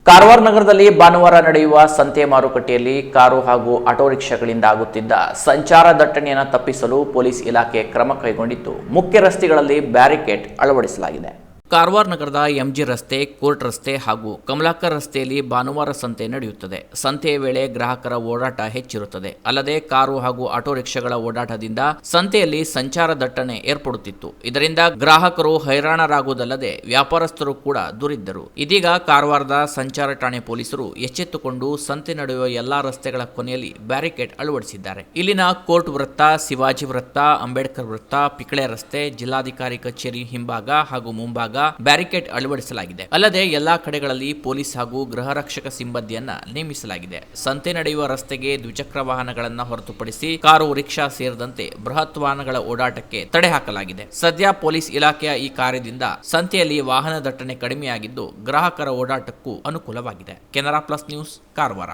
ಕಾರವಾರ ನಗರದಲ್ಲಿ ಭಾನುವಾರ ನಡೆಯುವ ಸಂತೆ ಮಾರುಕಟ್ಟೆಯಲ್ಲಿ ಕಾರು ಹಾಗೂ ಆಟೋ ರಿಕ್ಷಾಗಳಿಂದ ಆಗುತ್ತಿದ್ದ ಸಂಚಾರ ದಟ್ಟಣೆಯನ್ನು ತಪ್ಪಿಸಲು ಪೊಲೀಸ್ ಇಲಾಖೆ ಕ್ರಮ ಕೈಗೊಂಡಿದ್ದು ಮುಖ್ಯ ರಸ್ತೆಗಳಲ್ಲಿ ಬ್ಯಾರಿಕೇಡ್ ಅಳವಡಿಸಲಾಗಿದೆ. ಕಾರವಾರ ನಗರದ ಎಂಜಿ ರಸ್ತೆ, ಕೋರ್ಟ್ ರಸ್ತೆ ಹಾಗೂ ಕಮಲಾಕರ್ ರಸ್ತೆಯಲ್ಲಿ ಭಾನುವಾರ ಸಂತೆ ನಡೆಯುತ್ತದೆ. ಸಂತೆಯ ವೇಳೆ ಗ್ರಾಹಕರ ಓಡಾಟ ಹೆಚ್ಚಿರುತ್ತದೆ. ಅಲ್ಲದೆ ಕಾರು ಹಾಗೂ ಆಟೋ ರಿಕ್ಷಾಗಳ ಓಡಾಟದಿಂದ ಸಂತೆಯಲ್ಲಿ ಸಂಚಾರ ದಟ್ಟಣೆ ಏರ್ಪಡುತ್ತಿತ್ತು. ಇದರಿಂದ ಗ್ರಾಹಕರು ಹೈರಾಣರಾಗುವುದಲ್ಲದೆ ವ್ಯಾಪಾರಸ್ಥರು ಕೂಡ ದೂರಿದ್ದರು. ಇದೀಗ ಕಾರವಾರದ ಸಂಚಾರ ಠಾಣೆ ಪೊಲೀಸರು ಎಚ್ಚೆತ್ತುಕೊಂಡು ಸಂತೆ ನಡೆಯುವ ಎಲ್ಲಾ ರಸ್ತೆಗಳ ಕೊನೆಯಲ್ಲಿ ಬ್ಯಾರಿಕೇಡ್ ಅಳವಡಿಸಿದ್ದಾರೆ. ಇಲ್ಲಿನ ಕೋರ್ಟ್ ವೃತ್ತ, ಶಿವಾಜಿ ವೃತ್ತ, ಅಂಬೇಡ್ಕರ್ ವೃತ್ತ, ಪಿಕಳೆ ರಸ್ತೆ, ಜಿಲ್ಲಾಧಿಕಾರಿ ಕಚೇರಿ ಹಿಂಭಾಗ ಹಾಗೂ ಮುಂಭಾಗ ಬ್ಯಾರಿಕೇಡ್ ಅಳವಡಿಸಲಾಗಿದೆ. ಅಲ್ಲದೆ ಎಲ್ಲಾ ಕಡೆಗಳಲ್ಲಿ ಪೊಲೀಸ್ ಹಾಗೂ ಗೃಹ ರಕ್ಷಕ ಸಿಬ್ಬಂದಿಯನ್ನ ನೇಮಿಸಲಾಗಿದೆ. ಸಂತೆ ನಡೆಯುವ ರಸ್ತೆಗೆ ದ್ವಿಚಕ್ರ ವಾಹನಗಳನ್ನು ಹೊರತುಪಡಿಸಿ ಕಾರು, ರಿಕ್ಷಾ ಸೇರಿದಂತೆ ಬೃಹತ್ ವಾಹನಗಳ ಓಡಾಟಕ್ಕೆ ತಡೆ ಹಾಕಲಾಗಿದೆ. ಸದ್ಯ ಪೊಲೀಸ್ ಇಲಾಖೆಯ ಈ ಕಾರ್ಯದಿಂದ ಸಂತೆಯಲ್ಲಿ ವಾಹನ ದಟ್ಟಣೆ ಕಡಿಮೆಯಾಗಿದ್ದು ಗ್ರಾಹಕರ ಓಡಾಟಕ್ಕೂ ಅನುಕೂಲವಾಗಿದೆ. Canara plus news, Karwar.